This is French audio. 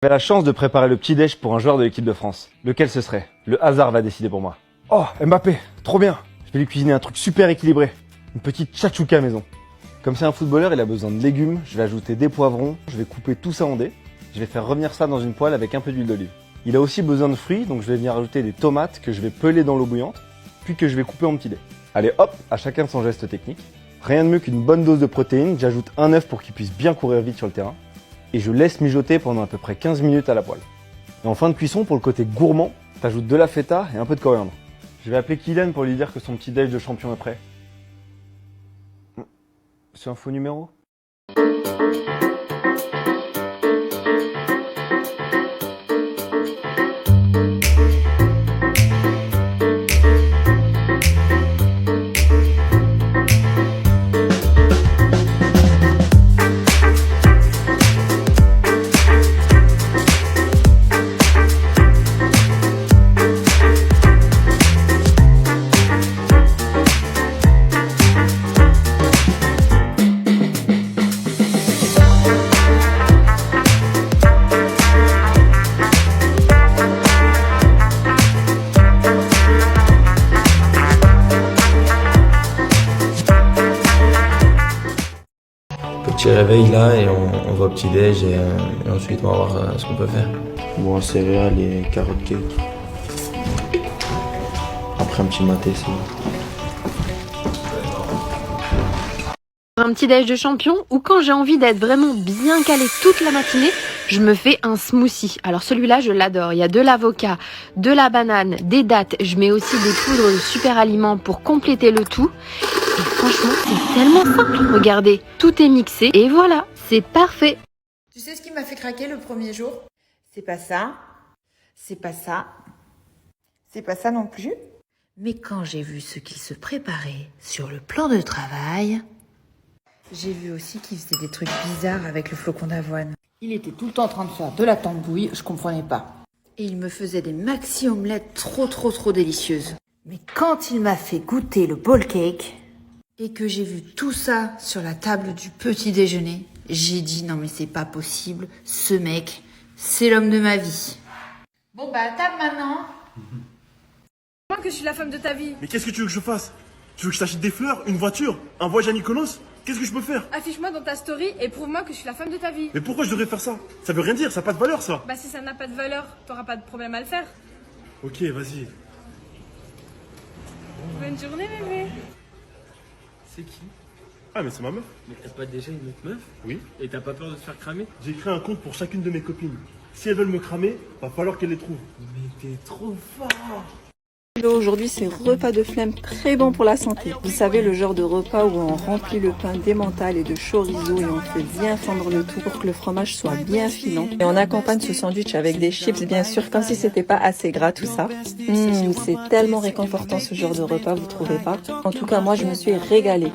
J'avais la chance de préparer le petit-déj pour un joueur de l'équipe de France. Lequel ce serait? Le hasard va décider pour moi. Oh, Mbappé, trop bien. Je vais lui cuisiner un truc super équilibré. Une petite tchatchouka maison. Comme c'est un footballeur, il a besoin de légumes, je vais ajouter des poivrons, je vais couper tout ça en dés. Je vais faire revenir ça dans une poêle avec un peu d'huile d'olive. Il a aussi besoin de fruits, donc je vais venir ajouter des tomates que je vais peler dans l'eau bouillante, puis que je vais couper en petits dés. Allez hop, à chacun son geste technique. Rien de mieux qu'une bonne dose de protéines, j'ajoute un œuf pour qu'il puisse bien courir vite sur le terrain. Et je laisse mijoter pendant à peu près 15 minutes à la poêle. Et en fin de cuisson, pour le côté gourmand, t'ajoutes de la feta et un peu de coriandre. Je vais appeler Kylian pour lui dire que son petit déj de champion est prêt. C'est un faux numéro? Petit réveil là et on va au petit déj et ensuite on va voir ce qu'on peut faire. Bon, céréales et carottes cake. Après un petit maté, c'est bon. Un petit déj de champion ou quand j'ai envie d'être vraiment bien calée toute la matinée, je me fais un smoothie. Alors celui-là, je l'adore. Il y a de l'avocat, de la banane, des dattes. Je mets aussi des poudres de super aliments pour compléter le tout. Et franchement, c'est tellement simple. Regardez, tout est mixé et voilà, c'est parfait. Tu sais ce qui m'a fait craquer le premier jour? C'est pas ça, c'est pas ça, c'est pas ça non plus. Mais quand j'ai vu ce qui se préparait sur le plan de travail, j'ai vu aussi qu'il faisait des trucs bizarres avec le flocon d'avoine. Il était tout le temps en train de faire de la tambouille, je comprenais pas. Et il me faisait des maxi omelettes trop délicieuses. Mais quand il m'a fait goûter le bowl cake et que j'ai vu tout ça sur la table du petit déjeuner, j'ai dit non mais c'est pas possible, ce mec, c'est l'homme de ma vie. Bon bah à table maintenant. Moi que je suis la femme de ta vie. Mais qu'est-ce que tu veux que je fasse? Tu veux que je t'achète des fleurs, une voiture, un voyage à Mykonos? Qu'est-ce que je peux faire? Affiche-moi dans ta story et prouve-moi que je suis la femme de ta vie. Mais pourquoi je devrais faire ça? Ça veut rien dire, ça n'a pas de valeur ça. Bah si ça n'a pas de valeur, t'auras pas de problème à le faire. Ok, vas-y. Bonne journée bébé. C'est qui? Ah mais c'est ma meuf. Mais t'as pas déjà une autre meuf? Oui. Et t'as pas peur de te faire cramer? J'ai créé un compte pour chacune de mes copines. Si elles veulent me cramer, va falloir qu'elles les trouvent. Mais t'es trop fort! Aujourd'hui, c'est repas de flemme très bon pour la santé. Vous savez, le genre de repas où on remplit le pain d'emmental et de chorizo et on fait bien fondre le tout pour que le fromage soit bien filant. Et on accompagne ce sandwich avec des chips, bien sûr, comme si c'était pas assez gras tout ça. C'est tellement réconfortant ce genre de repas, vous trouvez pas? En tout cas, moi, je me suis régalée.